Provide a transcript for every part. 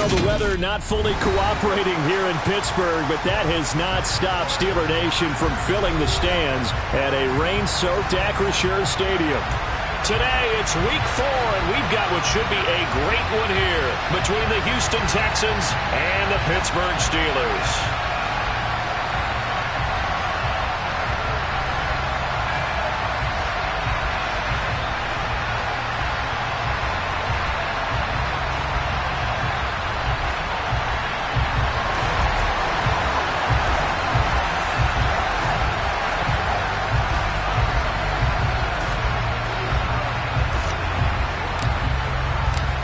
Well, the weather not fully cooperating here in Pittsburgh, but that has not stopped Steeler Nation from filling the stands at a rain-soaked Acrisure Stadium. Today, it's week 4, and we've got what should be a great one here between the Houston Texans and the Pittsburgh Steelers.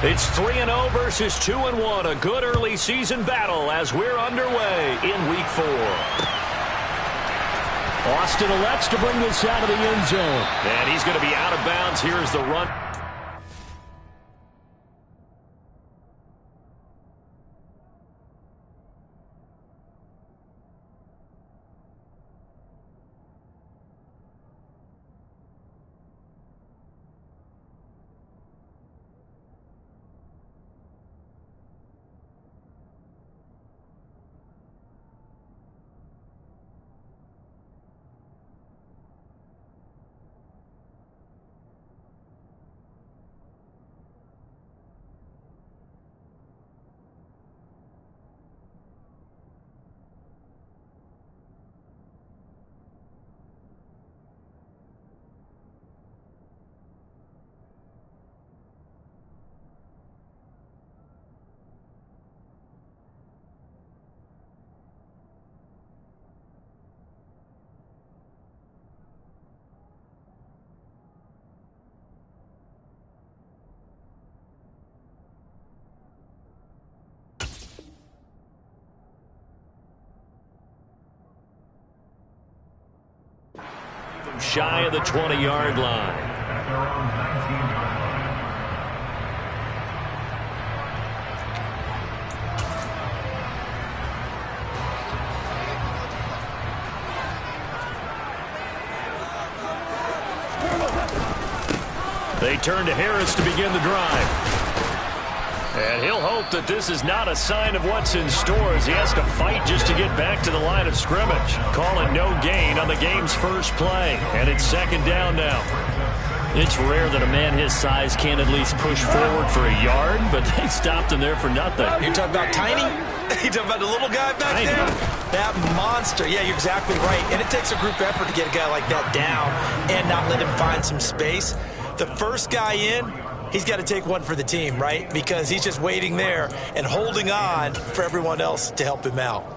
It's 3-0 versus 2-1, a good early season battle as we're underway in week 4. Austin elects to bring this out of the end zone. And he's going to be out of bounds. Here's the run. Shy of the 20-yard line. They turn to Harris to begin the drive. And he'll hope that this is not a sign of what's in store as he has to fight just to get back to the line of scrimmage. Calling no gain on the game's first play. And it's second down now. It's rare that a man his size can't at least push forward for a yard, but they stopped him there for nothing. You're talking about Tiny? You're talking about the little guy back there? That monster. Yeah, you're exactly right. And it takes a group effort to get a guy like that down and not let him find some space. The first guy in, he's got to take one for the team, right? Because he's just waiting there and holding on for everyone else to help him out.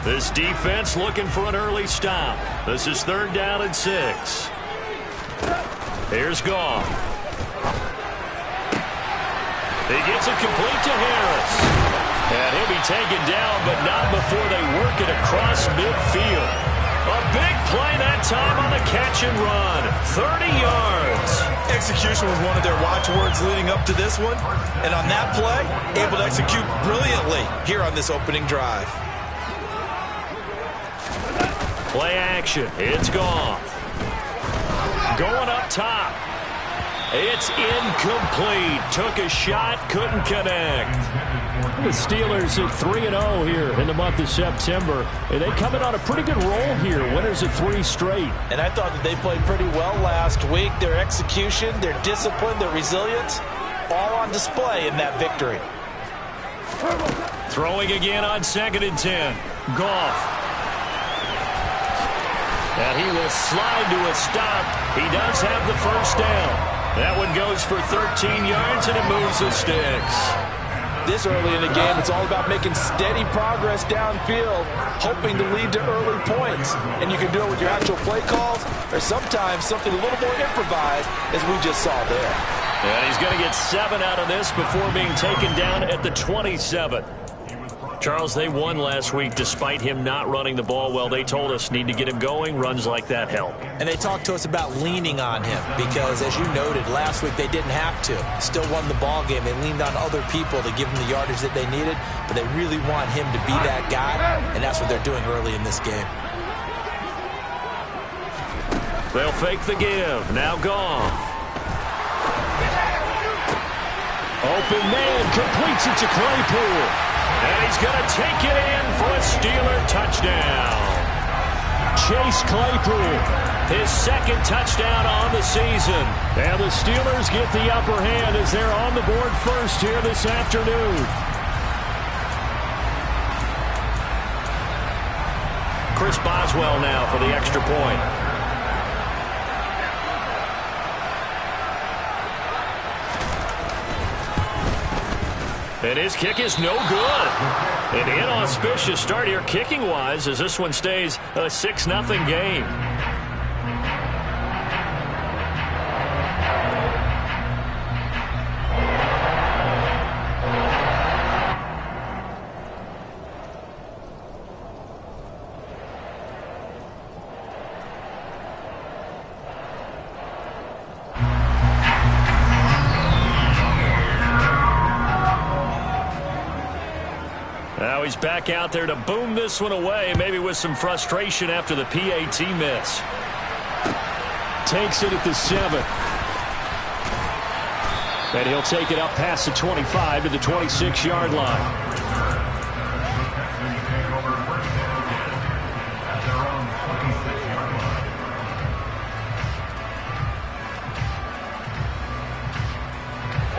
This defense looking for an early stop. This is 3rd down and 6. Here's Goff. He gets it complete to Harris. And he'll be taken down, but not before they work it across midfield. A big play that time on the catch and run. 30 yards. Execution was one of their watchwords leading up to this one. And on that play, able to execute brilliantly here on this opening drive. Play action. It's Goff. Going up top. It's incomplete. Took a shot, couldn't connect. The Steelers at 3-0 here in the month of September. And they come in on a pretty good roll here. Winners of 3 straight. And I thought that they played pretty well last week. Their execution, their discipline, their resilience, all on display in that victory. Throwing again on 2nd and 10. Goff. And he will slide to a stop. He does have the first down. That one goes for 13 yards, and it moves the sticks. This early in the game, it's all about making steady progress downfield, hoping to lead to early points. And you can do it with your actual play calls, or sometimes something a little more improvised, as we just saw there. And he's going to get 7 out of this before being taken down at the 27. Charles, they won last week despite him not running the ball well. They told us need to get him going. Runs like that help. And they talked to us about leaning on him because, as you noted, last week they didn't have to. Still won the ball game. They leaned on other people to give them the yardage that they needed, but they really want him to be that guy, and that's what they're doing early in this game. They'll fake the give. Now Goff. Open man, completes it to Claypool. And he's going to take it in for a Steeler touchdown. Chase Claypool, his second touchdown on the season. And the Steelers get the upper hand as they're on the board first here this afternoon. Chris Boswell now for the extra point. And his kick is no good. An inauspicious start here kicking-wise as this one stays a 6-0 game. Now he's back out there to boom this one away, maybe with some frustration after the PAT miss. Takes it at the 7. And he'll take it up past the 25 to the 26-yard line.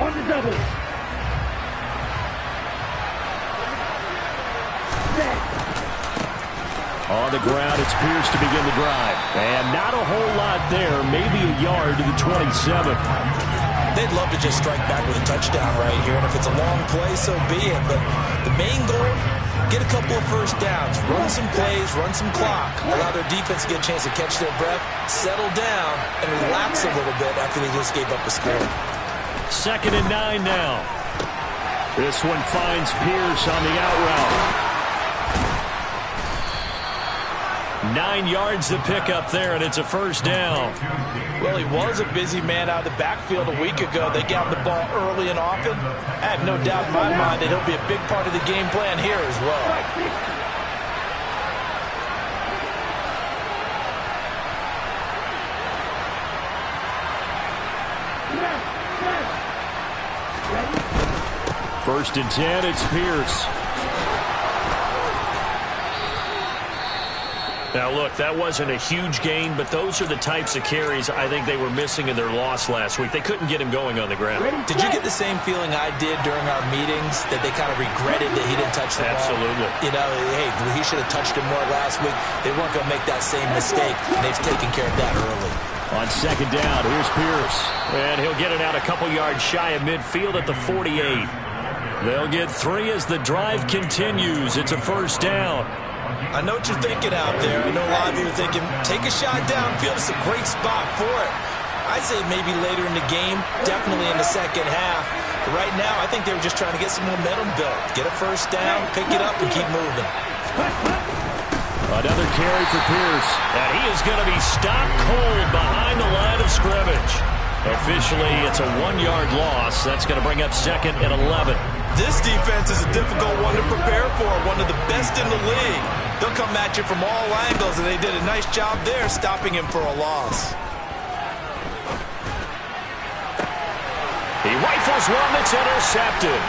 On the double. On the ground, it's Pierce to begin the drive. And not a whole lot there, maybe a yard to the 27. They'd love to just strike back with a touchdown right here, and if it's a long play, so be it. But the main goal, get a couple of first downs, run some plays, run some clock, allow their defense to get a chance to catch their breath, settle down, and relax a little bit after they just gave up a score. 2nd and 9 now. This one finds Pierce on the out route. 9 yards to pick up there, and it's a first down. Well, he was a busy man out of the backfield a week ago. They got the ball early and often. I have no doubt in my mind that he'll be a big part of the game plan here as well. First and 10, it's Pierce. Now, look, that wasn't a huge gain, but those are the types of carries I think they were missing in their loss last week. They couldn't get him going on the ground. Did you get the same feeling I did during our meetings, that they kind of regretted that he didn't touch the ball? Absolutely. You know, hey, he should have touched him more last week. They weren't going to make that same mistake, and they've taken care of that early. On 2nd down, here's Pierce. And he'll get it out a couple yards shy of midfield at the 48. They'll get 3 as the drive continues. It's a first down. I know what you're thinking out there. I know a lot of you are thinking, take a shot downfield. It's a great spot for it. I'd say maybe later in the game, definitely in the second half. But right now, I think they were just trying to get some momentum built. Get a first down, pick it up, and keep moving. Another carry for Pierce. And he is going to be stopped cold behind the line of scrimmage. Officially, it's a 1-yard loss. That's going to bring up 2nd and 11. This defense is a difficult one to prepare for, one of the best in the league. They'll come at you from all angles, and they did a nice job there stopping him for a loss. He rifles one that's intercepted.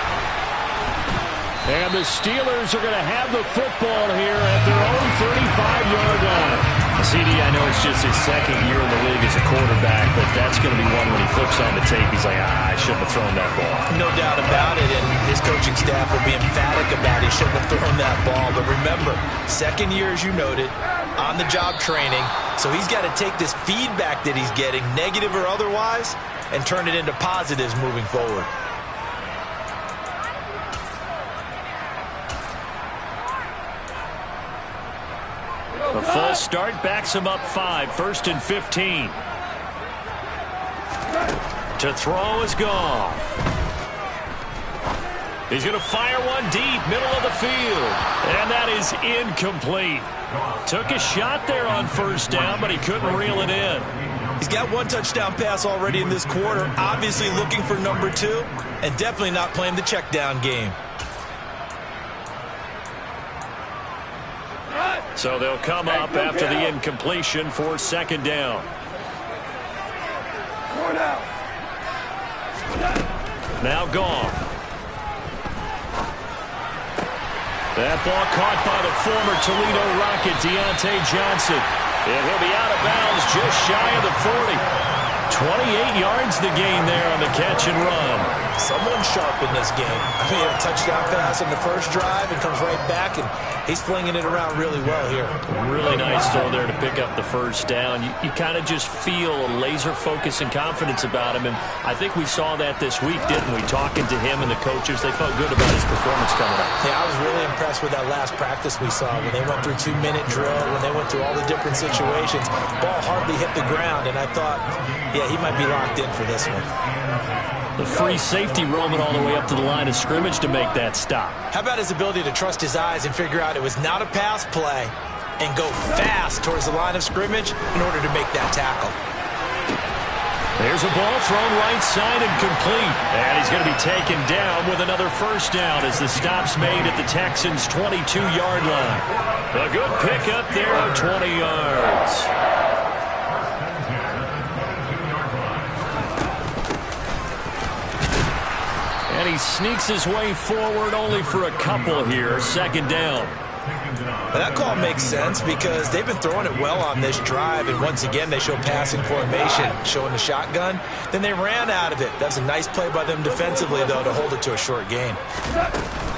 And the Steelers are going to have the football here at their own 35-yard line. CD, I know it's just his second year in the league as a quarterback, but that's going to be one when he flips on the tape. He's like, I shouldn't have thrown that ball. No doubt about it, and his coaching staff will be emphatic about he shouldn't have thrown that ball. But remember, second year, as you noted, on-the-job training, so he's got to take this feedback that he's getting, negative or otherwise, and turn it into positives moving forward. The false start backs him up 5. 1st and 15. To throw is Goff. He's going to fire one deep, middle of the field. And that is incomplete. Took a shot there on first down, but he couldn't reel it in. He's got 1 touchdown pass already in this quarter, obviously looking for number 2, and definitely not playing the check down game. So they'll come up after the incompletion for 2nd down. Now Goff. That ball caught by the former Toledo Rocket, Deontay Johnson. And he'll be out of bounds just shy of the 40. 28 yards the gain there on the catch and run. Someone sharp in this game. I mean, a touchdown pass on the first drive and comes right back, and he's flinging it around really well here. Really nice throw there to pick up the first down. You kind of just feel a laser focus and confidence about him, and I think we saw that this week, didn't we? Talking to him and the coaches, they felt good about his performance coming up. Yeah, I was really impressed with that last practice we saw when they went through 2-minute drill, when they went through all the different situations. Ball hardly hit the ground, and I thought, yeah, he might be locked in for this one. The free safety roaming all the way up to the line of scrimmage to make that stop. How about his ability to trust his eyes and figure out it was not a pass play and go fast towards the line of scrimmage in order to make that tackle. There's a ball thrown right side and complete. And he's going to be taken down with another first down as the stop's made at the Texans' 22-yard line. A good pickup there of 20 yards. And he sneaks his way forward only for a couple here. Second down. Well, that call makes sense because they've been throwing it well on this drive, and once again they show passing formation, showing the shotgun. Then they ran out of it. That's a nice play by them defensively, though, to hold it to a short gain.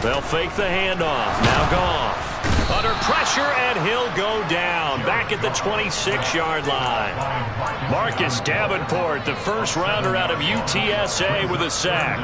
They'll fake the handoff. Now Goff. Under pressure, and he'll go down. Back at the 26-yard line. Marcus Davenport, the first rounder out of UTSA, with a sack.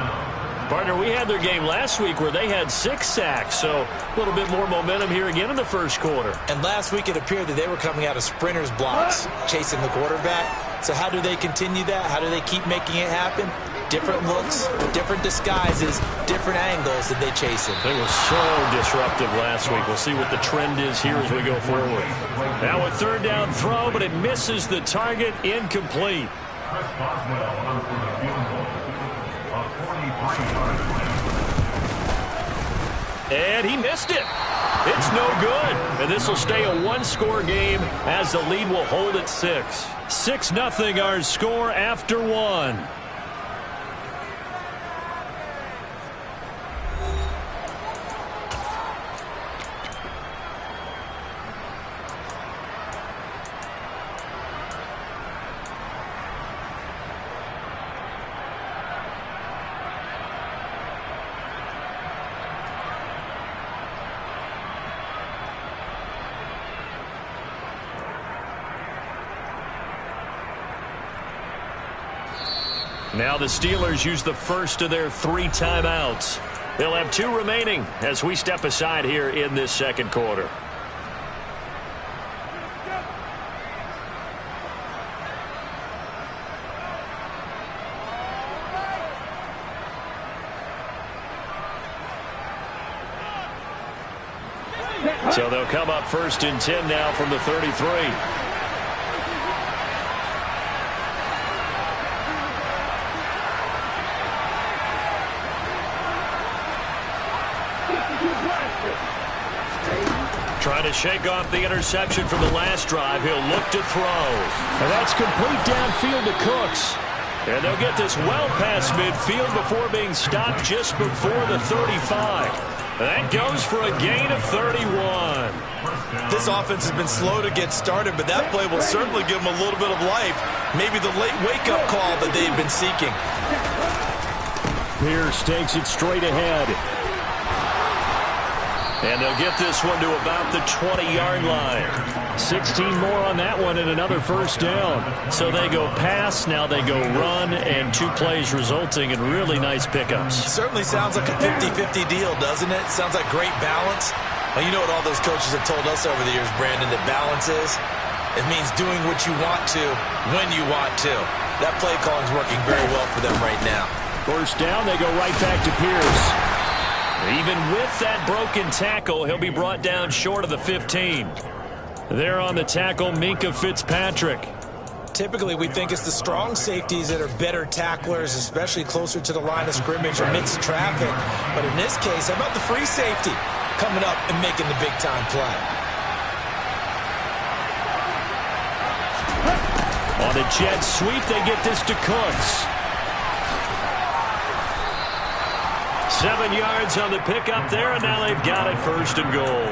Partner, we had their game last week where they had 6 sacks, so a little bit more momentum here again in the first quarter. And last week it appeared that they were coming out of sprinters blocks, chasing the quarterback. So how do they continue that? How do they keep making it happen? Different looks, different disguises, different angles that they chase it. They were so disruptive last week. We'll see what the trend is here as we go forward. Now a third down throw, but it misses the target, incomplete. And he missed it. It's no good. And this will stay a one-score game as the lead will hold at 6. 6-0 our score after 1. Now the Steelers use the first of their 3 timeouts. They'll have 2 remaining as we step aside here in this second quarter. So they'll come up 1st and 10 now from the 33. Trying to shake off the interception from the last drive. He'll look to throw. And that's complete downfield to Cooks. And they'll get this well past midfield before being stopped just before the 35. That goes for a gain of 31. This offense has been slow to get started, but that play will certainly give them a little bit of life. Maybe the late wake-up call that they've been seeking. Pierce takes it straight ahead. And they'll get this one to about the 20-yard line. 16 more on that one and another first down. So they go pass, now they go run, and 2 plays resulting in really nice pickups. Certainly sounds like a 50-50 deal, doesn't it? Sounds like great balance. Well, you know what all those coaches have told us over the years, Brandon, that balance is? It means doing what you want to, when you want to. That play calling is working very well for them right now. First down, they go right back to Pierce. Even with that broken tackle, he'll be brought down short of the 15. There on the tackle, Minkah Fitzpatrick. Typically, we think it's the strong safeties that are better tacklers, especially closer to the line of scrimmage or mixed traffic. But in this case, how about the free safety coming up and making the big-time play? On a jet sweep, they get this to Cooks. 7 yards on the pickup there, and now they've got it 1st and goal.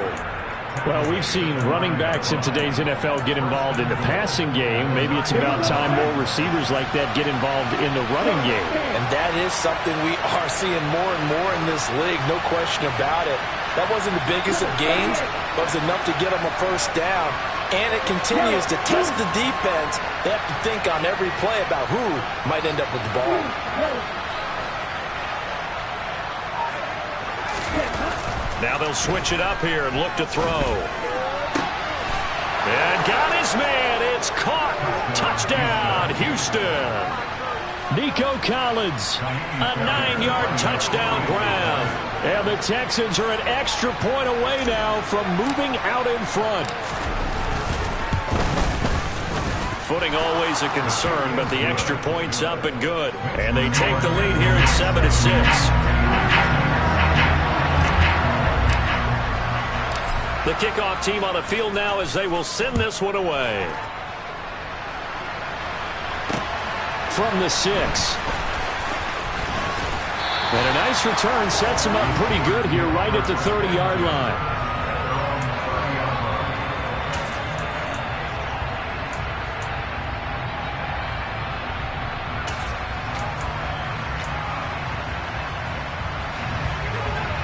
Well, we've seen running backs in today's NFL get involved in the passing game. Maybe it's about time more receivers like that get involved in the running game. And that is something we are seeing more and more in this league, no question about it. That wasn't the biggest of gains, but it was enough to get them a 1st down. And it continues to test the defense. They have to think on every play about who might end up with the ball. Now they'll switch it up here and look to throw. And got his man. It's caught. Touchdown, Houston. Nico Collins, a 9-yard touchdown grab. And the Texans are an extra point away now from moving out in front. Footing always a concern, but the extra point's up and good. And they take the lead here at 7-6. The kickoff team on the field now as they will send this one away. From the 6. And a nice return sets him up pretty good here right at the 30-yard line.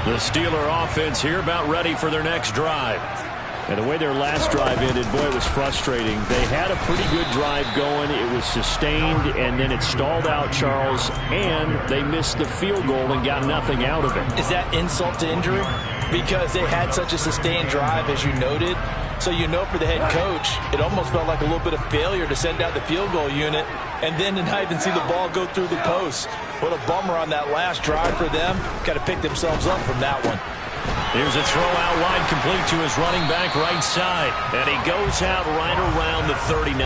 The Steeler offense here about ready for their next drive. And the way their last drive ended, boy, it was frustrating. They had a pretty good drive going. It was sustained, and then it stalled out, Charles, and they missed the field goal and got nothing out of it. Is that insult to injury? Because they had such a sustained drive, as you noted. So you know for the head coach, it almost felt like a little bit of failure to send out the field goal unit and then to not even see the ball go through the post. What a bummer on that last drive for them. Got to pick themselves up from that one. Here's a throw out wide, complete to his running back right side. And he goes out right around the 39.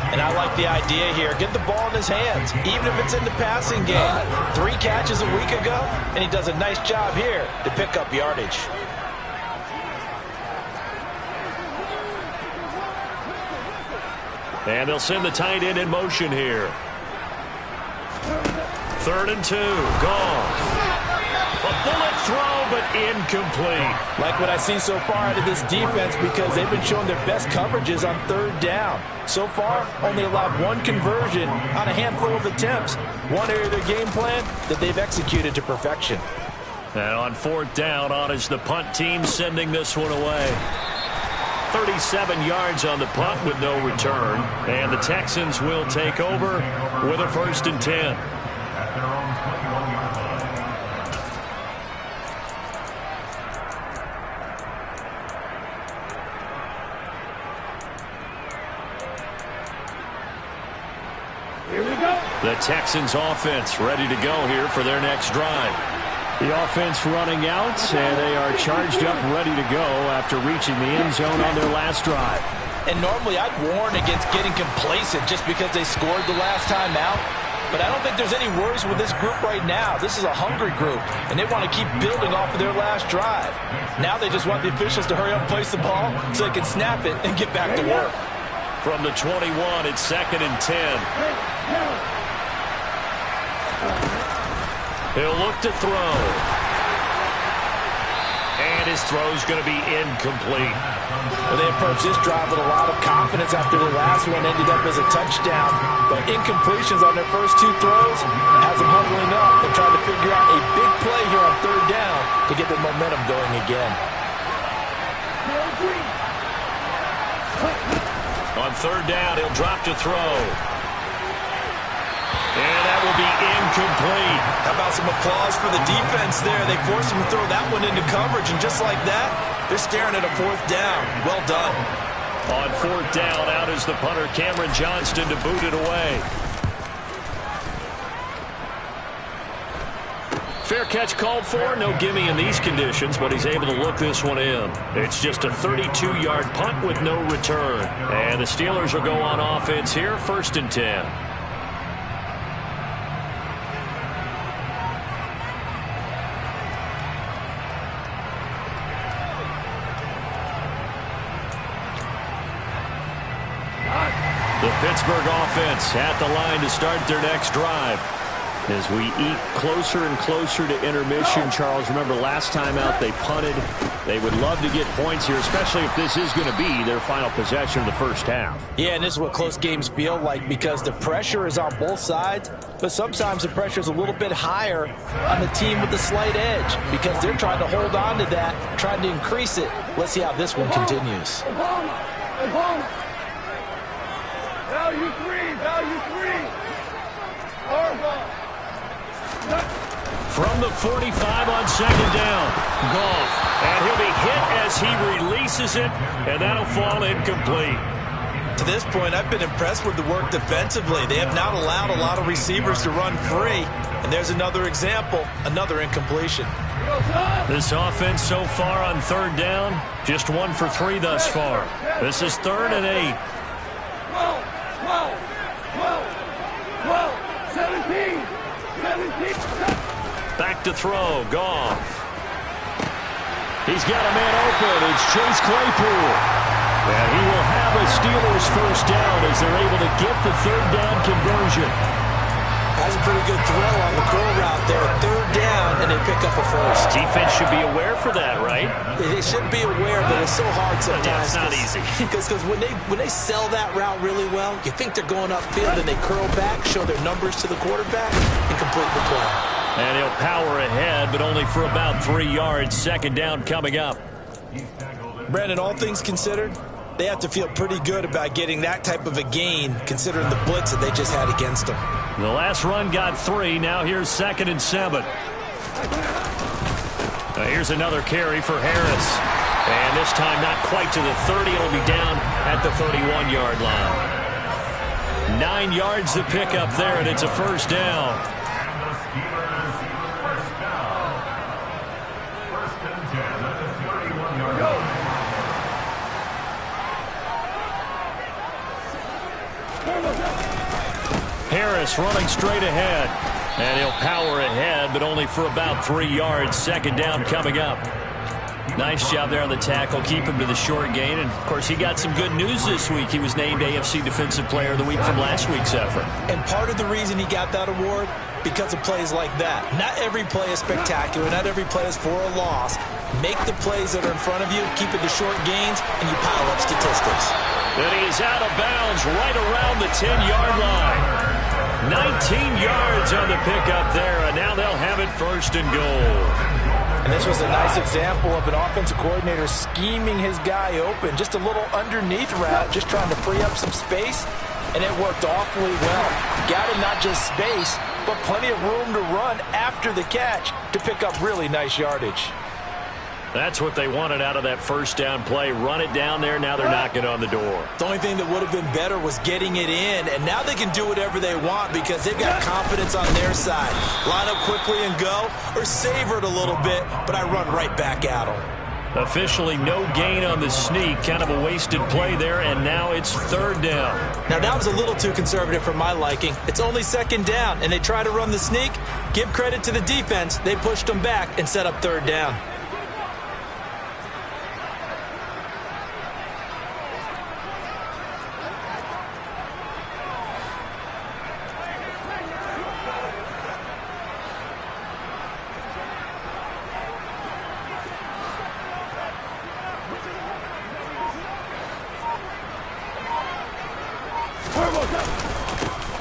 And I like the idea here. Get the ball in his hands, even if it's in the passing game. 3 catches a week ago, and he does a nice job here to pick up yardage. And they'll send the tight end in motion here. 3rd and 2. Gone. A bullet throw, but incomplete. Like what I see so far out of this defense because they've been showing their best coverages on 3rd down. So far, only allowed 1 conversion on a handful of attempts. One area of their game plan that they've executed to perfection. And on 4th down, on is the punt team sending this one away. 37 yards on the punt with no return. And the Texans will take over with a 1st and 10. Here we go. The Texans offense ready to go here for their next drive. The offense running out, and they are charged up, ready to go after reaching the end zone on their last drive. And normally I'd warn against getting complacent just because they scored the last time out. But I don't think there's any worries with this group right now. This is a hungry group, and they want to keep building off of their last drive. Now they just want the officials to hurry up and place the ball so they can snap it and get back to work. From the 21, it's 2nd and 10. He'll look to throw. And his throw's going to be incomplete. Well, they approached this drive with a lot of confidence after the last one ended up as a touchdown. But incompletions on their first 2 throws has them huddling up. They're trying to figure out a big play here on 3rd down to get their momentum going again. On 3rd down, he'll drop to throw. And that will be incomplete. How about some applause for the defense there? They forced him to throw that one into coverage, and just like that, they're staring at a 4th down. Well done. On 4th down, out is the punter, Cameron Johnston, to boot it away. Fair catch called for. No gimme in these conditions, but he's able to look this one in. It's just a 32-yard punt with no return. And the Steelers will go on offense here, 1st and 10. The Pittsburgh offense at the line to start their next drive. As we eat closer and closer to intermission, Charles, remember last time out they punted. They would love to get points here, especially if this is going to be their final possession of the first half. Yeah, and this is what close games feel like because the pressure is on both sides, but sometimes the pressure is a little bit higher on the team with the slight edge because they're trying to hold on to that, trying to increase it. Let's see how this one continues. Value three. From the 45 on second down, Goff. And he'll be hit as he releases it, and that'll fall incomplete. To this point, I've been impressed with the work defensively. They have not allowed a lot of receivers to run free. And there's another example, another incompletion. This offense so far on third down, just 1 for 3 thus far. This is 3rd and 8. 17. Back to throw, Goff. He's got a man open. It's Chase Claypool. And he will have a Steelers first down as they're able to get the third down conversion. That's a pretty good throw on the curl route there. 3rd down, and they pick up a first. Defense should be aware for that, right? They should be aware, but it's so hard sometimes. Yeah, it's not easy. Because when they sell that route really well, you think they're going upfield, and they curl back, show their numbers to the quarterback, and complete the play. And he'll power ahead, but only for about 3 yards. Second down coming up. Brandon, all things considered, they have to feel pretty good about getting that type of a gain, considering the blitz that they just had against them. The last run got 3. Now here's 2nd and 7. Here's another carry for Harris. And this time not quite to the 30. It'll be down at the 31-yard line. 9 yards to pick up there, and it's a first down. Harris running straight ahead. And he'll power ahead, but only for about 3 yards. Second down coming up. Nice job there on the tackle. Keep him to the short gain. And, of course, he got some good news this week. He was named AFC Defensive Player of the Week from last week's effort. And part of the reason he got that award, because of plays like that. Not every play is spectacular. Not every play is for a loss. Make the plays that are in front of you, keep it to short gains, and you pile up statistics. And he is out of bounds right around the 10-yard line. 19 yards on the pickup there, and now they'll have it 1st and goal. And this was a nice example of an offensive coordinator scheming his guy open. Just a little underneath route, just trying to free up some space, and it worked awfully well. Got him not just space, but plenty of room to run after the catch to pick up really nice yardage. That's what they wanted out of that first down play. Run it down there. Now they're knocking on the door. The only thing that would have been better was getting it in, and now they can do whatever they want because they've got confidence on their side. Line up quickly and go, or savor it a little bit, but I run right back at them. Officially no gain on the sneak. Kind of a wasted play there, and now it's 3rd down. Now that was a little too conservative for my liking. It's only 2nd down, and they try to run the sneak. Give credit to the defense. They pushed them back and set up 3rd down.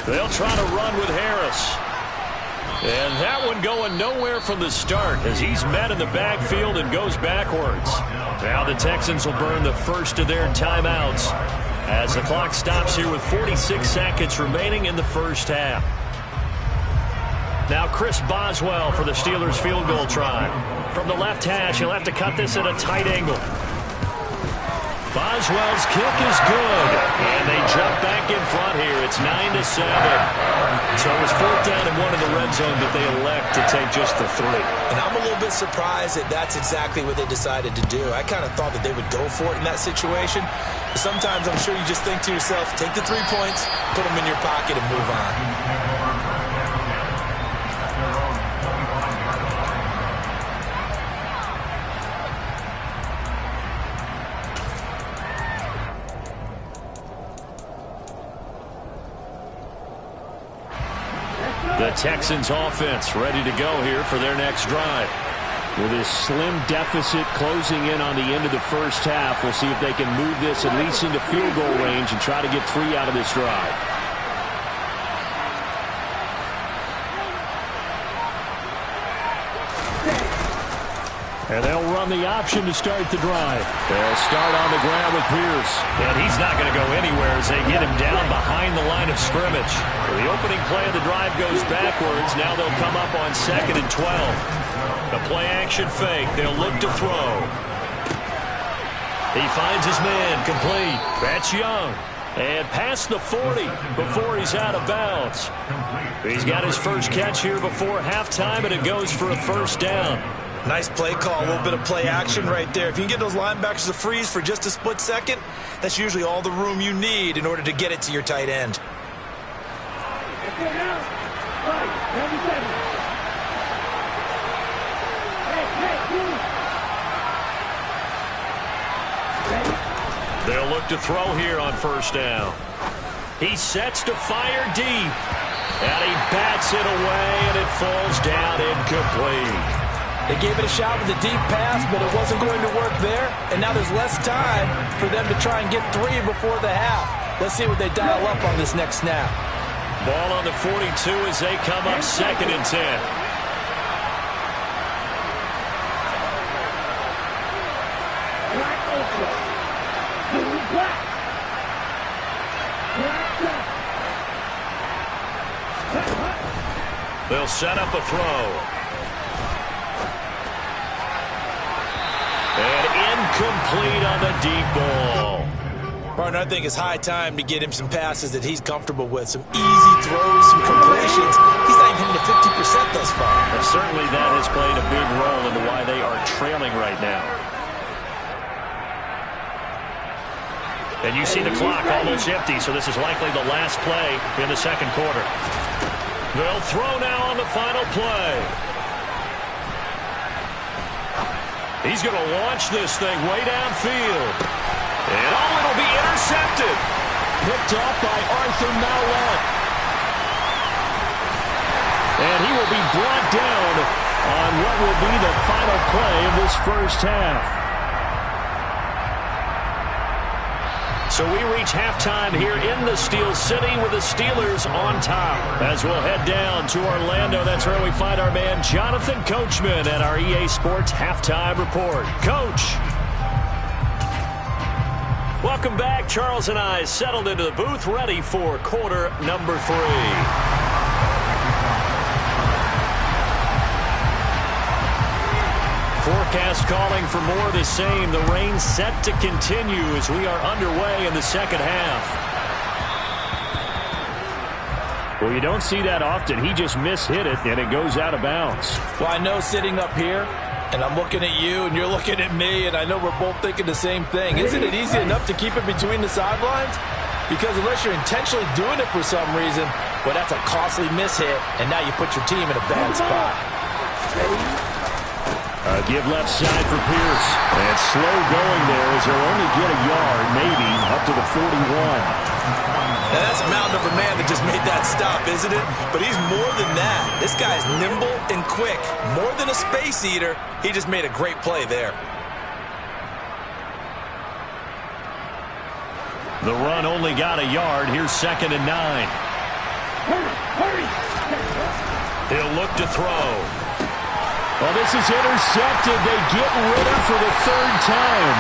They'll try to run with Harris. And that one going nowhere from the start as he's met in the backfield and goes backwards. Now the Texans will burn the first of their timeouts as the clock stops here with 46 seconds remaining in the first half. Now Chris Boswell for the Steelers field goal try. From the left hash, he'll have to cut this at a tight angle. Boswell's kick is good, and they jump back in front here. It's 9-7. So it was 4th down and 1 in the red zone, but they elect to take just the 3. And I'm a little bit surprised that that's exactly what they decided to do. I kind of thought that they would go for it in that situation. But sometimes I'm sure you just think to yourself, take the 3 points, put them in your pocket, and move on. Let's go! The Texans offense ready to go here for their next drive. With this slim deficit closing in on the end of the first half, we'll see if they can move this at least into field goal range and try to get 3 out of this drive. And they'll run the option to start the drive. They'll start on the ground with Pierce. And he's not going to go anywhere as they get him down behind the line of scrimmage. The opening play of the drive goes backwards. Now they'll come up on 2nd and 12. The play action fake. They'll look to throw. He finds his man complete. That's Young. And past the 40 before he's out of bounds. He's got his first catch here before halftime, and it goes for a first down. Nice play call, a little bit of play action right there. If you can get those linebackers to freeze for just a split second, that's usually all the room you need in order to get it to your tight end. They'll look to throw here on first down. He sets to fire deep. And he bats it away, and it falls down incomplete. They gave it a shot with a deep pass, but it wasn't going to work there. And now there's less time for them to try and get 3 before the half. Let's see what they dial up on this next snap. Ball on the 42 as they come up 2nd and 10. They'll set up a throw. And incomplete on the deep ball. Partner, I think it's high time to get him some passes that he's comfortable with. Some easy throws, some completions. He's not even hitting to 50% thus far. And certainly that has played a big role into why they are trailing right now. And you see the clock almost empty, so this is likely the last play in the second quarter. They'll throw now on the final play. He's going to launch this thing way downfield. And it'll be intercepted. Picked off by Arthur Mallett. And he will be brought down on what will be the final play of this first half. So we reach halftime here in the Steel City with the Steelers on top. As we'll head down to Orlando, that's where we find our man Jonathan Coachman at our EA Sports Halftime Report. Coach. Welcome back. Charles and I settled into the booth, ready for quarter number 3. Forecast calling for more of the same. The rain set to continue as we are underway in the second half. Well, you don't see that often. He just mishit it, and it goes out of bounds. Well, I know sitting up here, and I'm looking at you, and you're looking at me, and I know we're both thinking the same thing. Isn't it easy enough to keep it between the sidelines? Because unless you're intentionally doing it for some reason, well, that's a costly mishit, and now you put your team in a bad spot. Give left side for Pierce. And slow going there as he'll only get a yard, maybe, up to the 41. Now that's a mountain of a man that just made that stop, isn't it? But he's more than that. This guy's nimble and quick. More than a space eater, he just made a great play there. The run only got a yard. Here's 2nd and 9. Hurry! He'll look to throw. Well, this is intercepted. They get rid of for the 3rd time.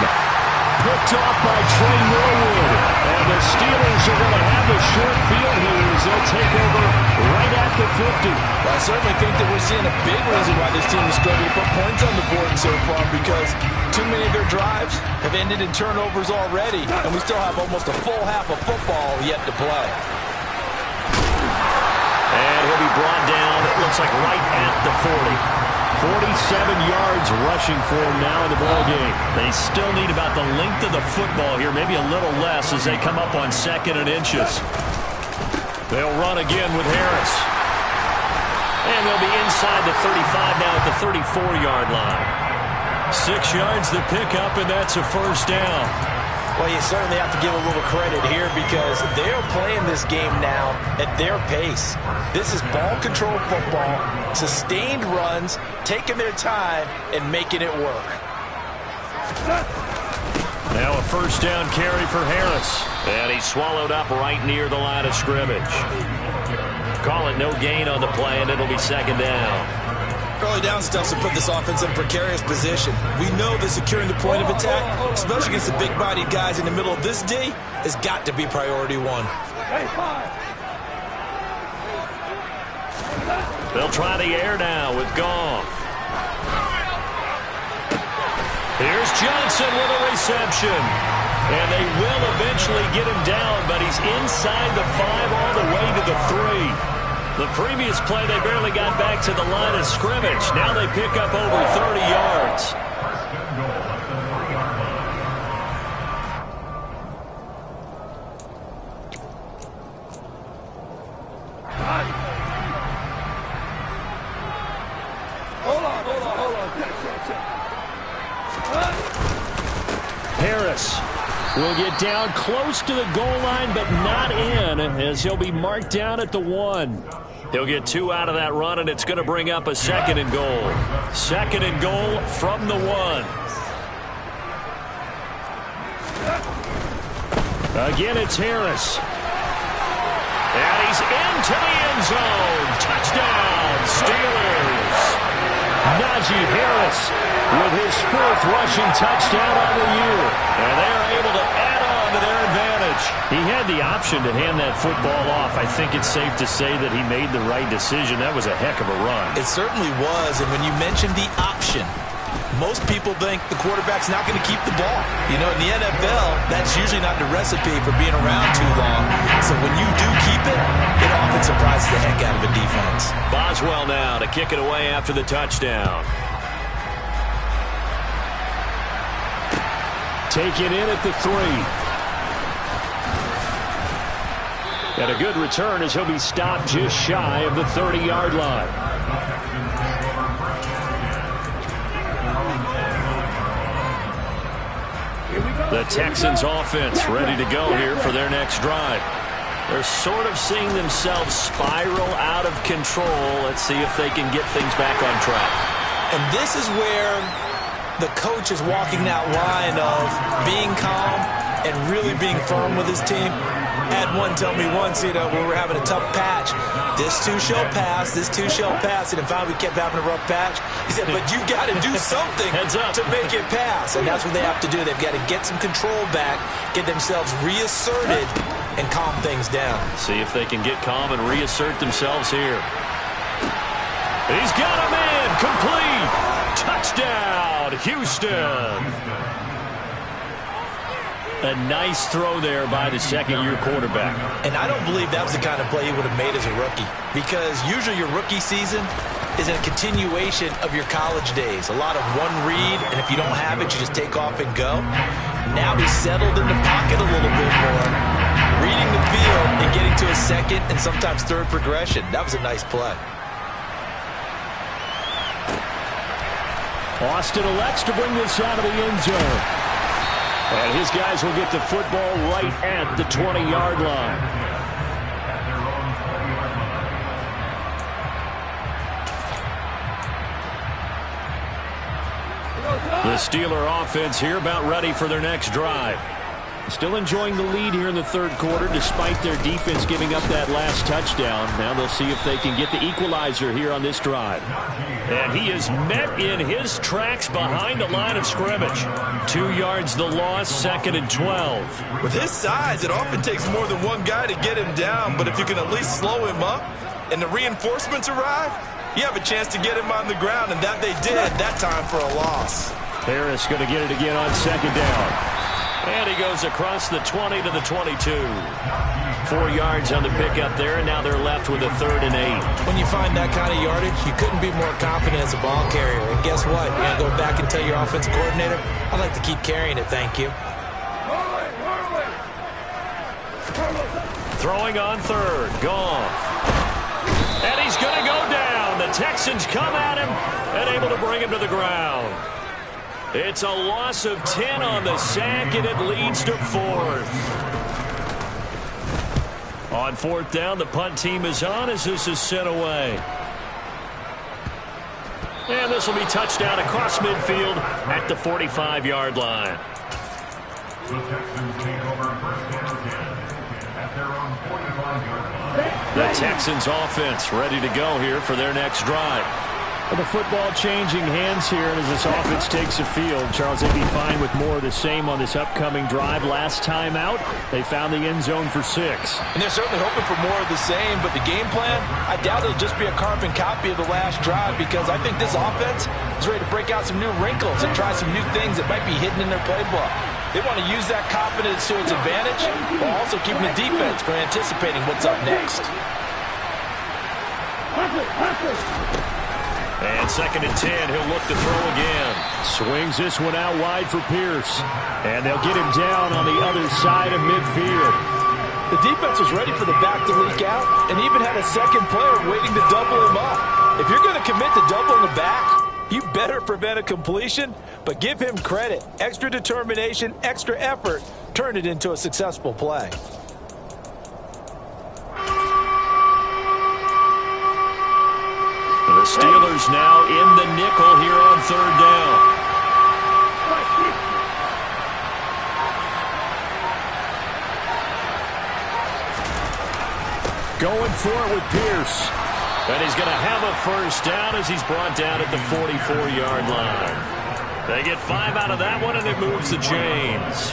Picked off by Trey Norwood. And the Steelers are going to have a short field here as they'll take over right at the 50. Well, I certainly think that we're seeing a big reason why this team is struggling to put points on the board so far, because too many of their drives have ended in turnovers already, and we still have almost a full half of football yet to play. And he'll be brought down, it looks like right at the 40. 47 yards rushing for him now in the ball game. They still need about the length of the football here, maybe a little less as they come up on 2nd and inches. They'll run again with Harris. And they'll be inside the 35 now at the 34-yard line. 6 yards to pick up, and that's a first down. Well, you certainly have to give a little credit here because they're playing this game now at their pace. This is ball control football, sustained runs, taking their time and making it work. Now a first down carry for Harris. And he's swallowed up right near the line of scrimmage. Call it no gain on the play, and it'll be second down. Early down stuff to put this offense in a precarious position. We know that securing the point of attack, especially against the big-bodied guys in the middle of this D, has got to be priority one. They'll try the air now with Goff. Here's Johnson with a reception. And they will eventually get him down, but he's inside the 5 all the way to the 3. The previous play, they barely got back to the line of scrimmage. Now they pick up over 30 yards. Harris will get down close to the goal line, but not in, as he'll be marked down at the 1. He'll get 2 out of that run, and it's going to bring up a second and goal. Second and goal from the 1. Again, it's Harris. And he's into the end zone. Touchdown, Steelers. Najee Harris with his 4th rushing touchdown on the year. And they're able to add on to their advantage. He had the option to hand that football off. I think it's safe to say that he made the right decision. That was a heck of a run. It certainly was, and when you mentioned the option, most people think the quarterback's not going to keep the ball. You know, in the NFL, that's usually not the recipe for being around too long. So when you do keep it, it often surprises the heck out of a defense. Boswell now to kick it away after the touchdown. Taken in at the 3. And a good return as he'll be stopped just shy of the 30-yard line. The Texans offense ready to go here for their next drive. They're sort of seeing themselves spiral out of control. Let's see if they can get things back on track. And this is where the coach is walking that line of being calm and really being firm with his team. I had one tell me once, you know, we were having a tough patch. This too shall pass, this too shall pass. And finally we kept having a rough patch. He said, but you got to do something to make it pass. And that's what they have to do. They've got to get some control back, get themselves reasserted, and calm things down. See if they can get calm and reassert themselves here. He's got a man, complete. Touchdown, Houston. A nice throw there by the second-year quarterback. And I don't believe that was the kind of play he would have made as a rookie, because usually your rookie season is a continuation of your college days. A lot of one read, and if you don't have it, you just take off and go. Now he's settled in the pocket a little bit more, reading the field and getting to a second and sometimes third progression. That was a nice play. Austin elects to bring this out of the end zone. And his guys will get the football right at the 20-yard line. The Steeler offense here about ready for their next drive. Still enjoying the lead here in the third quarter despite their defense giving up that last touchdown. Now they'll see if they can get the equalizer here on this drive. And he is met in his tracks behind the line of scrimmage. 2 yards the loss, second and 12. With his size, it often takes more than one guy to get him down, but if you can at least slow him up and the reinforcements arrive, you have a chance to get him on the ground, and that they did that time for a loss. Harris going to get it again on second down. And he goes across the 20 to the 22. 4 yards on the pickup there, and now they're left with a 3rd and 8. When you find that kind of yardage, you couldn't be more confident as a ball carrier. And guess what? You're going to go back and tell your offensive coordinator, I'd like to keep carrying it, thank you. Throwing on 3rd, Goff. And he's going to go down. The Texans come at him and able to bring him to the ground. It's a loss of 10 on the sack, and it leads to 4th. On 4th down, the punt team is on as this is sent away. And this will be touchdown across midfield at the 45-yard line. The Texans take over first down 10 at their own 45-yard line. The Texans offense ready to go here for their next drive. The football changing hands here as this offense takes the field. Charles, they'd be fine with more of the same on this upcoming drive. Last time out, they found the end zone for 6. And they're certainly hoping for more of the same, but the game plan, I doubt it'll just be a carbon copy of the last drive because I think this offense is ready to break out some new wrinkles and try some new things that might be hidden in their playbook. They want to use that confidence to its advantage while also keeping the defense from anticipating what's up next. And 2nd and 10, he'll look to throw again. Swings this one out wide for Pierce. And they'll get him down on the other side of midfield. The defense was ready for the back to leak out and even had a second player waiting to double him up. If you're going to commit to doubling the back, you better prevent a completion, but give him credit. Extra determination, extra effort, turned it into a successful play. The Steelers now in the nickel here on 3rd down. Going for it with Pierce. And he's going to have a first down as he's brought down at the 44-yard line. They get 5 out of that one, and it moves the chains.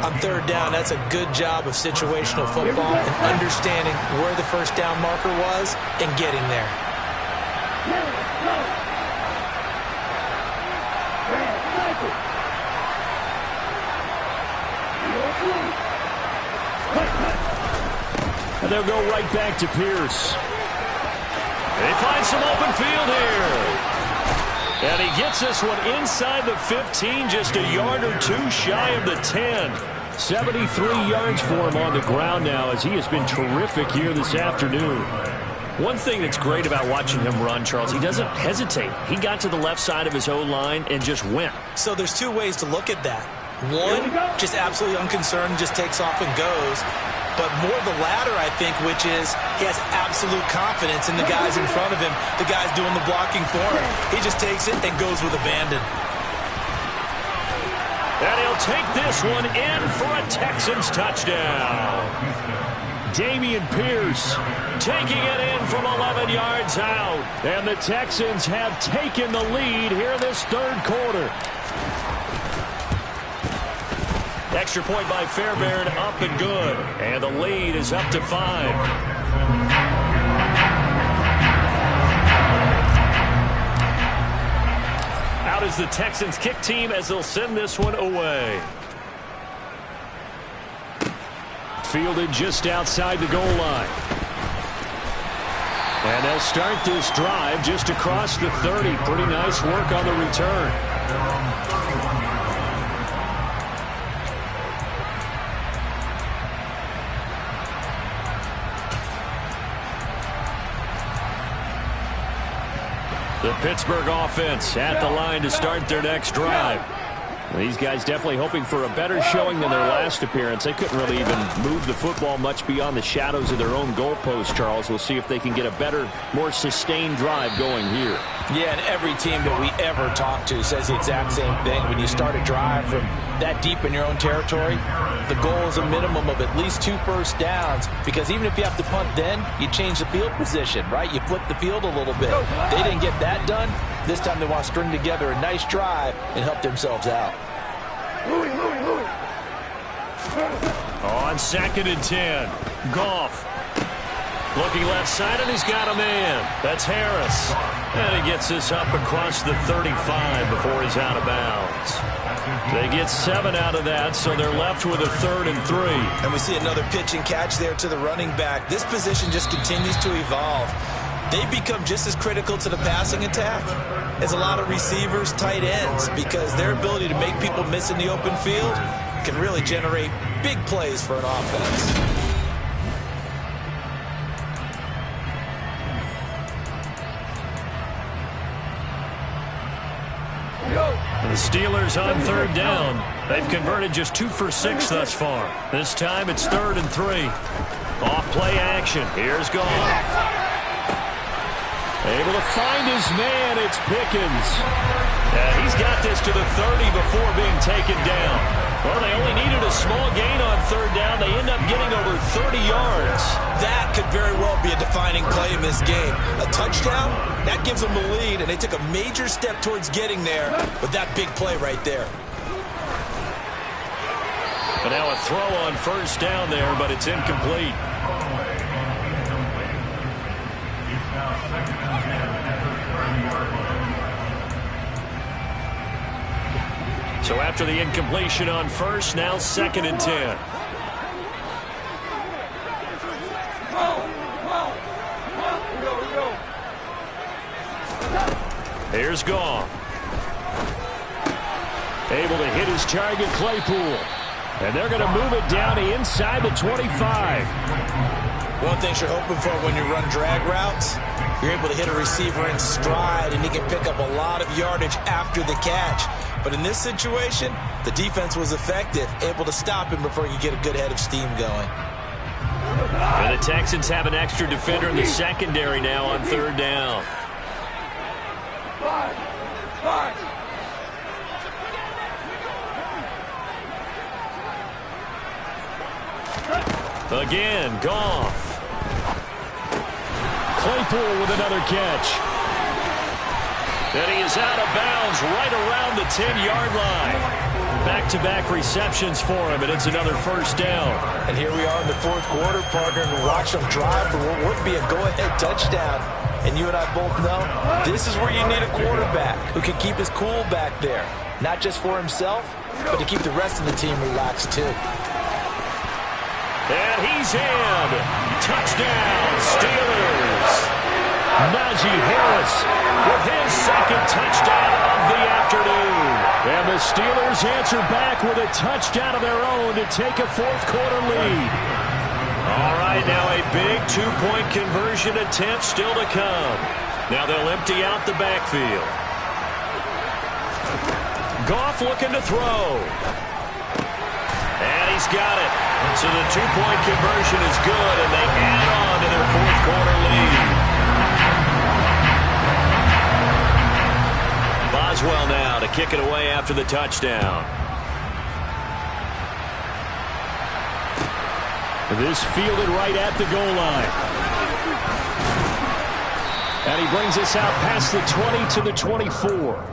On 3rd down, that's a good job of situational football and understanding where the first down marker was and getting there. And they'll go right back to Pierce. They find some open field here. And he gets this one inside the 15, just a yard or 2 shy of the 10. 73 yards for him on the ground now as he has been terrific here this afternoon. One thing that's great about watching him run, Charles, he doesn't hesitate. He got to the left side of his O-line and just went. So there's 2 ways to look at that. One, just absolutely unconcerned, just takes off and goes. But more the latter, I think, which is he has absolute confidence in the guys in front of him, the guys doing the blocking for him. He just takes it and goes with abandon. And he'll take this one in for a Texans touchdown. Dameon Pierce taking it in from 11 yards out. And the Texans have taken the lead here this 3rd quarter. Extra point by Fairbairn, up and good. And the lead is up to 5. Out is the Texans kick team as they'll send this one away. Fielded just outside the goal line. And they'll start this drive just across the 30. Pretty nice work on the return. The Pittsburgh offense at the line to start their next drive. These guys definitely hoping for a better showing than their last appearance. They couldn't really even move the football much beyond the shadows of their own goalpost, Charles. We'll see if they can get a better, more sustained drive going here. Yeah, and every team that we ever talk to says the exact same thing. When you start a drive from that deep in your own territory, the goal is a minimum of at least 2 first downs, because even if you have to punt then, you change the field position, right? You flip the field a little bit. They didn't get that done. This time they want to string together a nice drive and help themselves out. On 2nd and 10, Goff looking left side, and he's got a man. That's Harris. And he gets this up across the 35 before he's out of bounds. They get 7 out of that, so they're left with a 3rd and 3. And we see another pitch and catch there to the running back. This position just continues to evolve. They become just as critical to the passing attack as a lot of receivers, tight ends, because their ability to make people miss in the open field can really generate big plays for an offense. Steelers on third down. They've converted just 2 for 6 thus far. This time it's 3rd and 3. Off play action. Here's Goff. Able to find his man. It's Pickens. Yeah, he's got this to the 30 before being taken down. Well, they only needed a small gain on third down. They end up getting over 30 yards. That could very well be a defining play in this game. A touchdown, that gives them the lead, and they took a major step towards getting there with that big play right there. But now a throw on first down there, but it's incomplete. It's now 2nd and 10 at the 30-yard line. So after the incompletion on first, now 2nd and 10. Here's Goff. Able to hit his target, Claypool. And they're going to move it down to inside the 25. One thing you're hoping for when you run drag routes, you're able to hit a receiver in stride, and he can pick up a lot of yardage after the catch. But in this situation, the defense was effective, able to stop him before he could get a good head of steam going. And the Texans have an extra defender in the secondary now on third down. Again, Goff. Claypool with another catch. And he is out of bounds right around the 10-yard line. Back-to-back receptions for him, and it's another first down. And here we are in the 4th quarter, partner, and watch them drive for what would be a go-ahead touchdown. And you and I both know this is where you need a quarterback who can keep his cool back there. Not just for himself, but to keep the rest of the team relaxed too. And he's in. Touchdown, Steelers. Najee Harris with his 2nd touchdown of the afternoon. And the Steelers answer back with a touchdown of their own to take a 4th quarter lead. All right, now a big 2-point conversion attempt still to come. Now they'll empty out the backfield. Goff looking to throw. And he's got it. So the 2-point conversion is good, and they add on to their 4th quarter lead. Boswell now to kick it away after the touchdown. This fielded right at the goal line. And he brings us out past the 20 to the 24.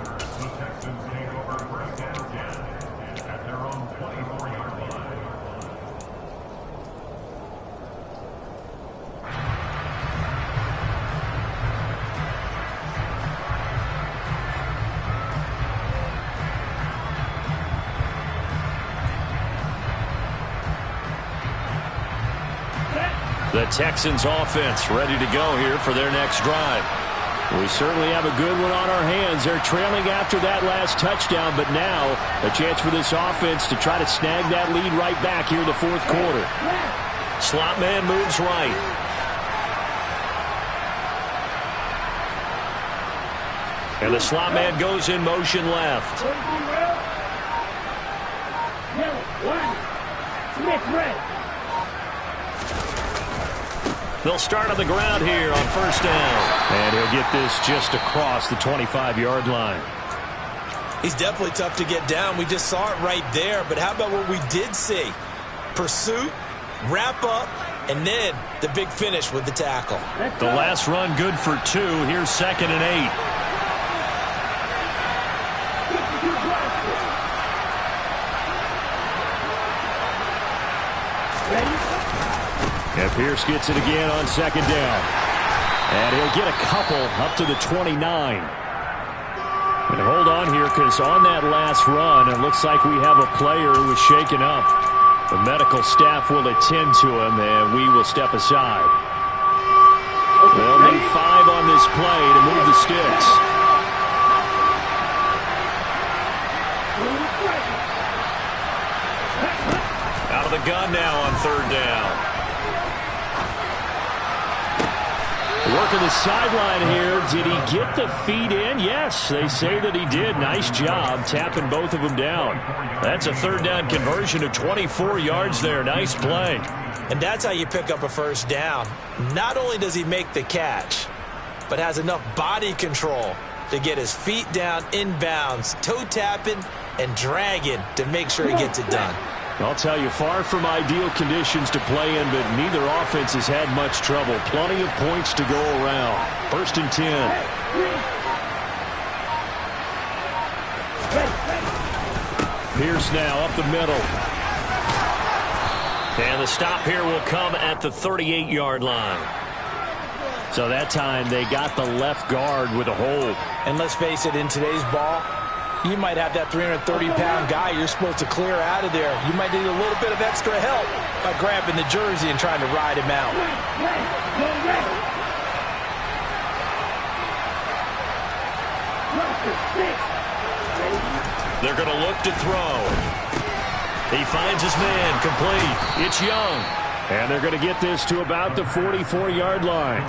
The Texans offense ready to go here for their next drive. We certainly have a good one on our hands. They're trailing after that last touchdown, but now a chance for this offense to try to snag that lead right back here in the 4th quarter. Slot man moves right. And the slot man goes in motion left. They'll start on the ground here on first down. And he'll get this just across the 25-yard line. He's definitely tough to get down. We just saw it right there. But how about what we did see? Pursuit, wrap up, and then the big finish with the tackle. The last run good for 2. Here's 2nd and 8. And Pierce gets it again on 2nd down. And he'll get a couple up to the 29. And hold on here, because on that last run, it looks like we have a player who was shaken up. The medical staff will attend to him, and we will step aside. They'll need 5 on this play to move the sticks. Out of the gun now on third down. Working the sideline here. Did he get the feet in? Yes, they say that he did. Nice job tapping both of them down. That's a third down conversion of 24 yards there. Nice play. And that's how you pick up a first down. Not only does he make the catch, but has enough body control to get his feet down inbounds, toe tapping and dragging to make sure he gets it done. I'll tell you, far from ideal conditions to play in, but neither offense has had much trouble. Plenty of points to go around. 1st and 10. Pierce now up the middle. And the stop here will come at the 38-yard line. So that time they got the left guard with a hold. And let's face it, in today's ball, you might have that 330-pound guy you're supposed to clear out of there. You might need a little bit of extra help by grabbing the jersey and trying to ride him out. They're going to look to throw. He finds his man, complete. It's Young. And they're going to get this to about the 44-yard line.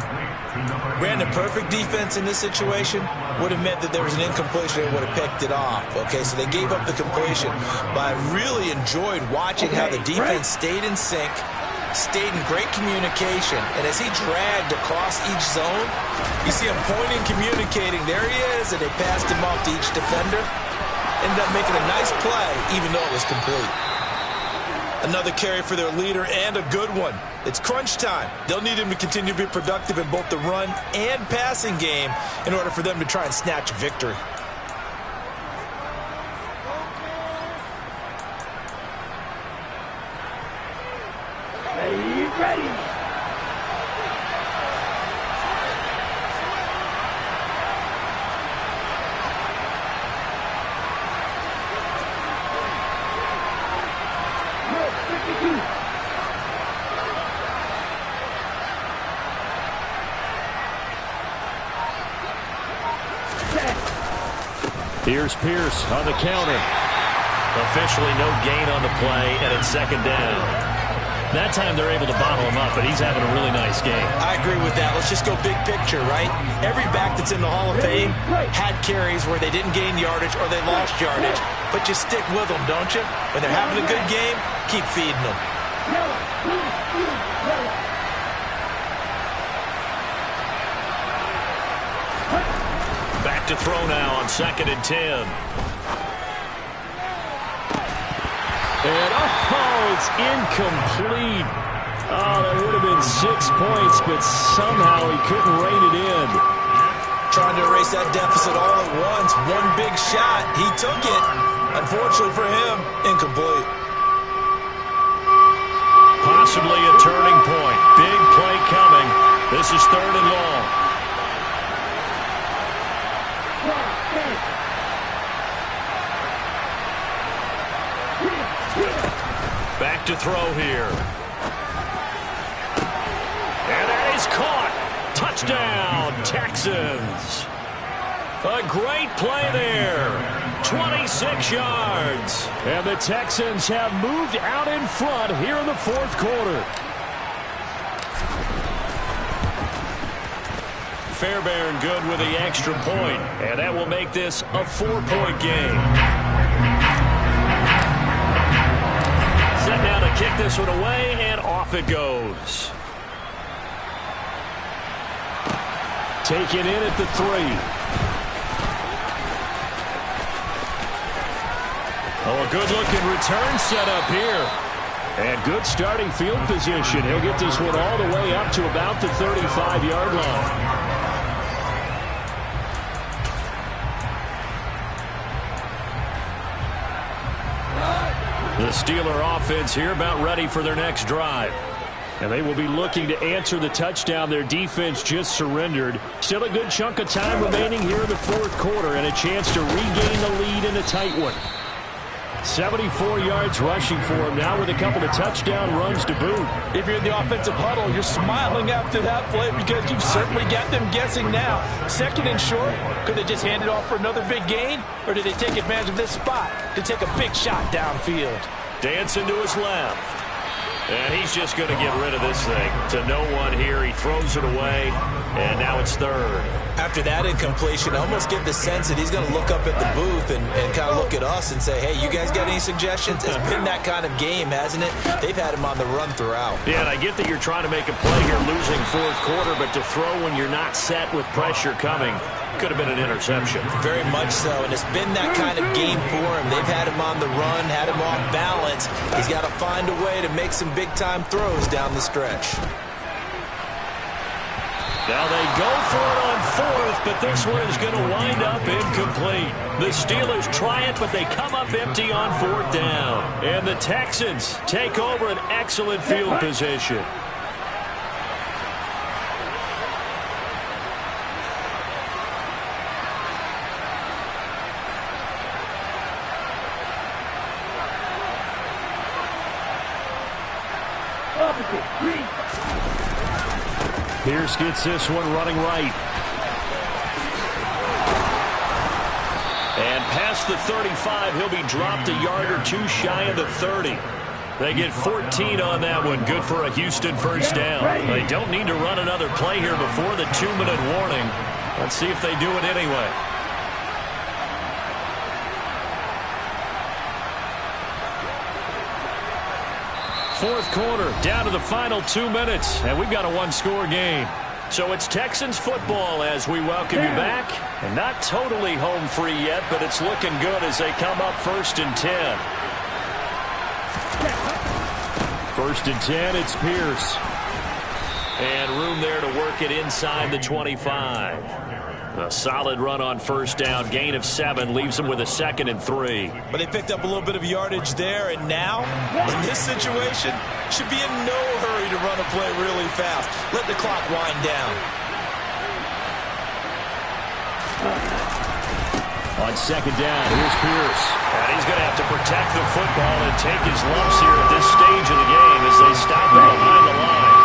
Brandon, perfect defense in this situation would have meant that there was an incompletion and would have picked it off. Okay, so they gave up the completion. But I really enjoyed watching how the defense stayed in sync, stayed in great communication. And as he dragged across each zone, you see him pointing, communicating. There he is, and they passed him off to each defender. Ended up making a nice play, even though it was complete. Another carry for their leader, and a good one. It's crunch time. They'll need him to continue to be productive in both the run and passing game in order for them to try and snatch a victory. Are you ready? Here's Pierce on the counter. Officially no gain on the play, and it's 2nd down. That time they're able to bottle him up, but he's having a really nice game. I agree with that. Let's just go big picture, right? Every back that's in the Hall of Fame had carries where they didn't gain yardage or they lost yardage. But you stick with them, don't you? When they're having a good game, keep feeding them. Back to throw now on 2nd and 10. And it's incomplete. Oh, that would have been 6 points, but somehow he couldn't rein it in. Trying to erase that deficit all at once. One big shot. He took it. Unfortunately for him, incomplete. Possibly a turning point. Big play coming. This is 3rd and long. Back to throw here. And that is caught. Touchdown, Texans. A great play there. 26 yards. And the Texans have moved out in front here in the 4th quarter. Fairbairn good with the extra point, and that will make this a 4-point game. Set now to kick this one away, and off it goes. Taken in at the 3. Oh, a good-looking return set up here. And good starting field position. He'll get this one all the way up to about the 35-yard line. The Steeler offense here about ready for their next drive. And they will be looking to answer the touchdown their defense just surrendered. Still a good chunk of time remaining here in the 4th quarter and a chance to regain the lead in a tight one. 74 yards rushing for him now with a couple of touchdown runs to boot. If you're in the offensive huddle, you're smiling after that play because you've certainly got them guessing now. 2nd and short, could they just hand it off for another big gain? Or did they take advantage of this spot to take a big shot downfield? Dancing to his left. And he's just going to get rid of this thing. To no one here. He throws it away, and now it's third. After that incompletion, I almost get the sense that he's going to look up at the booth and kind of look at us and say, hey, you guys got any suggestions? It's been that kind of game, hasn't it? They've had him on the run throughout. Yeah, and I get that you're trying to make a play here losing fourth quarter, but to throw when you're not set with pressure coming could have been an interception. Very much so, and it's been that kind of game for him. They've had him on the run, had him off balance. He's got to find a way to make some big-time throws down the stretch. Now they go for it on fourth, but this one is going to wind up incomplete. The Steelers try it, but they come up empty on fourth down. And the Texans take over an excellent field position. Pierce gets this one running right. And past the 35, he'll be dropped a yard or two shy of the 30. They get 14 on that one. Good for a Houston first down. They don't need to run another play here before the 2-minute warning. Let's see if they do it anyway. Fourth quarter, down to the final 2 minutes, and we've got a one-score game. So it's Texans football as we welcome you back. And not totally home free yet, but it's looking good as they come up 1st and 10. 1st and 10, it's Pierce. And room there to work it inside the 25. A solid run on first down. Gain of 7 leaves them with a 2nd and 3. But they picked up a little bit of yardage there, and now, in this situation, should be in no hurry to run a play really fast. Let the clock wind down. On 2nd down, here's Pierce. And he's going to have to protect the football and take his lumps here at this stage of the game as they stop him behind the line.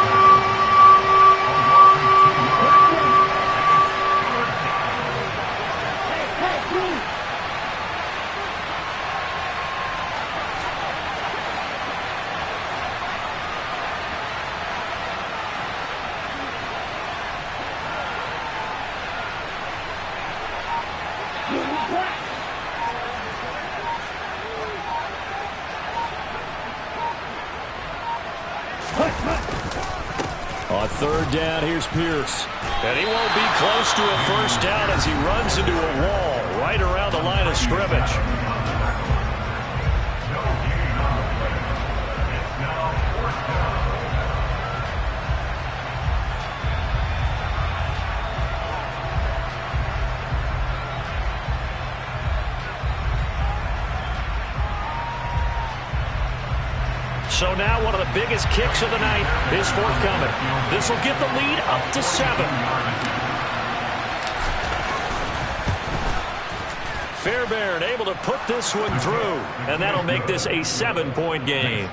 On 3rd down, here's Pierce. And he won't be close to a first down as he runs into a wall right around the line of scrimmage. So now one of the biggest kicks of the night is forthcoming. This will get the lead up to 7. Fairbairn able to put this one through, and that'll make this a 7-point game.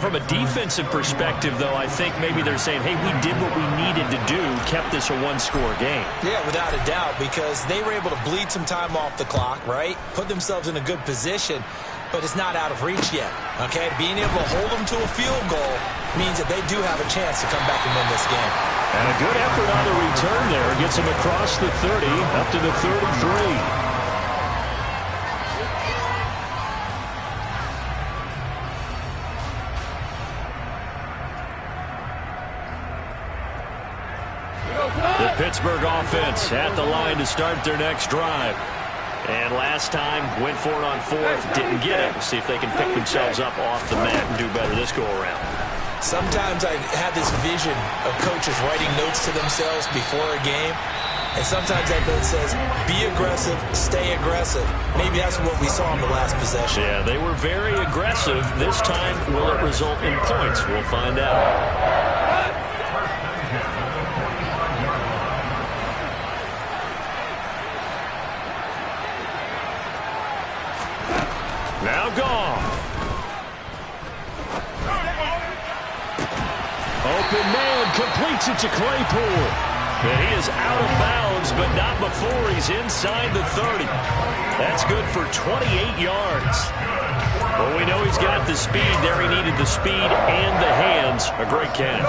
From a defensive perspective, though, I think maybe they're saying, hey, we did what we needed to do, kept this a one-score game. Yeah, without a doubt, because they were able to bleed some time off the clock, right? Put themselves in a good position. But it's not out of reach yet, okay? Being able to hold them to a field goal means that they do have a chance to come back and win this game. And a good effort on the return there. Gets them across the 30, up to the 33. The Pittsburgh offense at the line to start their next drive. And last time, went for it on fourth, didn't get it. We'll see if they can pick themselves up off the mat and do better this go-around. Sometimes I have this vision of coaches writing notes to themselves before a game. And sometimes that note says, be aggressive, stay aggressive. Maybe that's what we saw in the last possession. Yeah, they were very aggressive. This time, will it result in points? We'll find out. Now gone. Open man completes it to Claypool. And he is out of bounds, but not before he's inside the 30. That's good for 28 yards. Well, we know he's got the speed. There he needed the speed and the hands. A great catch.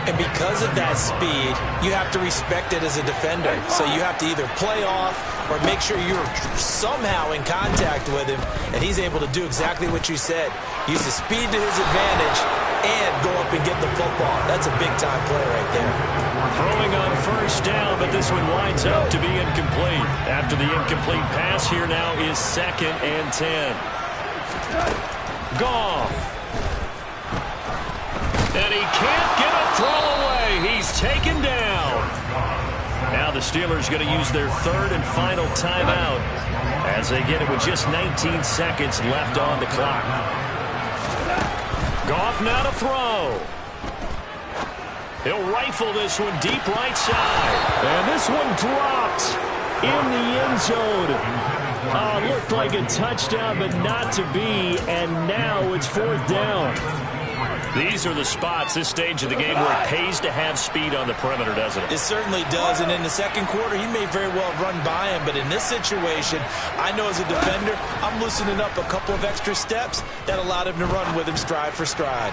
And because of that speed, you have to respect it as a defender. So you have to either play off or make sure you're somehow in contact with him, and he's able to do exactly what you said. Use the speed to his advantage and go up and get the football. That's a big-time play right there. Throwing on first down, but this one winds up to be incomplete. After the incomplete pass, here now is 2nd and 10. Goff. And he can't get a throw away. He's taken down. Now the Steelers going to use their 3rd and final timeout as they get it with just 19 seconds left on the clock. Goff now to throw. He'll rifle this one deep right side. And this one dropped in the end zone. Looked like a touchdown, but not to be. And now it's 4th down. These are the spots, this stage of the game, where it pays to have speed on the perimeter, doesn't it? It certainly does, and in the second quarter, he may very well run by him, but in this situation, I know as a defender, I'm loosening up a couple of extra steps that allowed him to run with him stride for stride.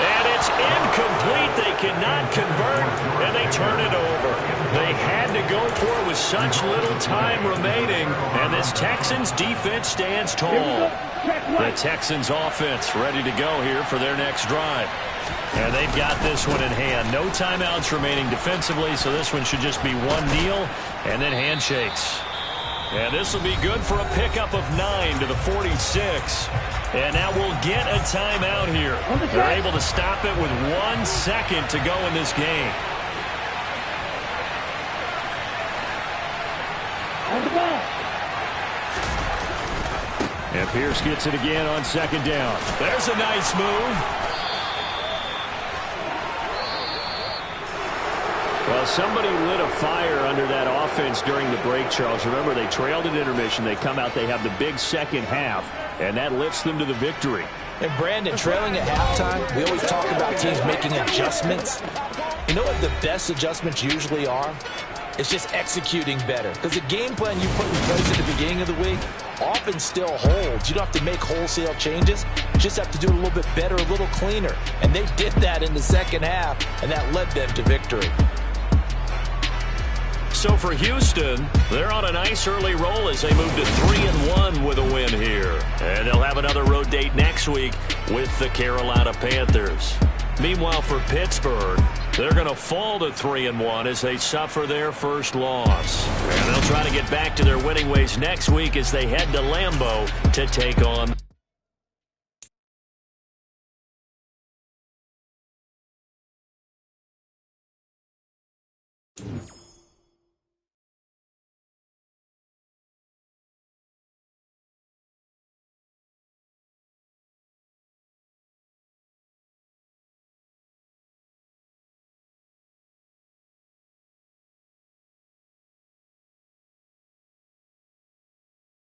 And it's incomplete. They cannot convert, and they turn it over. They had to go for it with such little time remaining, and this Texans defense stands tall. The Texans offense ready to go here for their next drive. And they've got this one in hand. No timeouts remaining defensively, so this one should just be one kneel and then handshakes. And this will be good for a pickup of 9 to the 46. And now we'll get a timeout here. They're able to stop it with 1 second to go in this game. On the ball. And Pierce gets it again on 2nd down. There's a nice move. Well, somebody lit a fire under that offense during the break, Charles. Remember, they trailed at intermission. They come out, they have the big second half, and that lifts them to the victory. And Brandon, trailing at halftime, we always talk about teams making adjustments. You know what the best adjustments usually are? It's just executing better. Because the game plan you put in place at the beginning of the week often still holds. You don't have to make wholesale changes. You just have to do it a little bit better, a little cleaner. And they did that in the second half, and that led them to victory. So for Houston, they're on a nice early roll as they move to 3-1 with a win here. And they'll have another road date next week with the Carolina Panthers. Meanwhile, for Pittsburgh, they're going to fall to 3-1 as they suffer their first loss. And they'll try to get back to their winning ways next week as they head to Lambeau to take on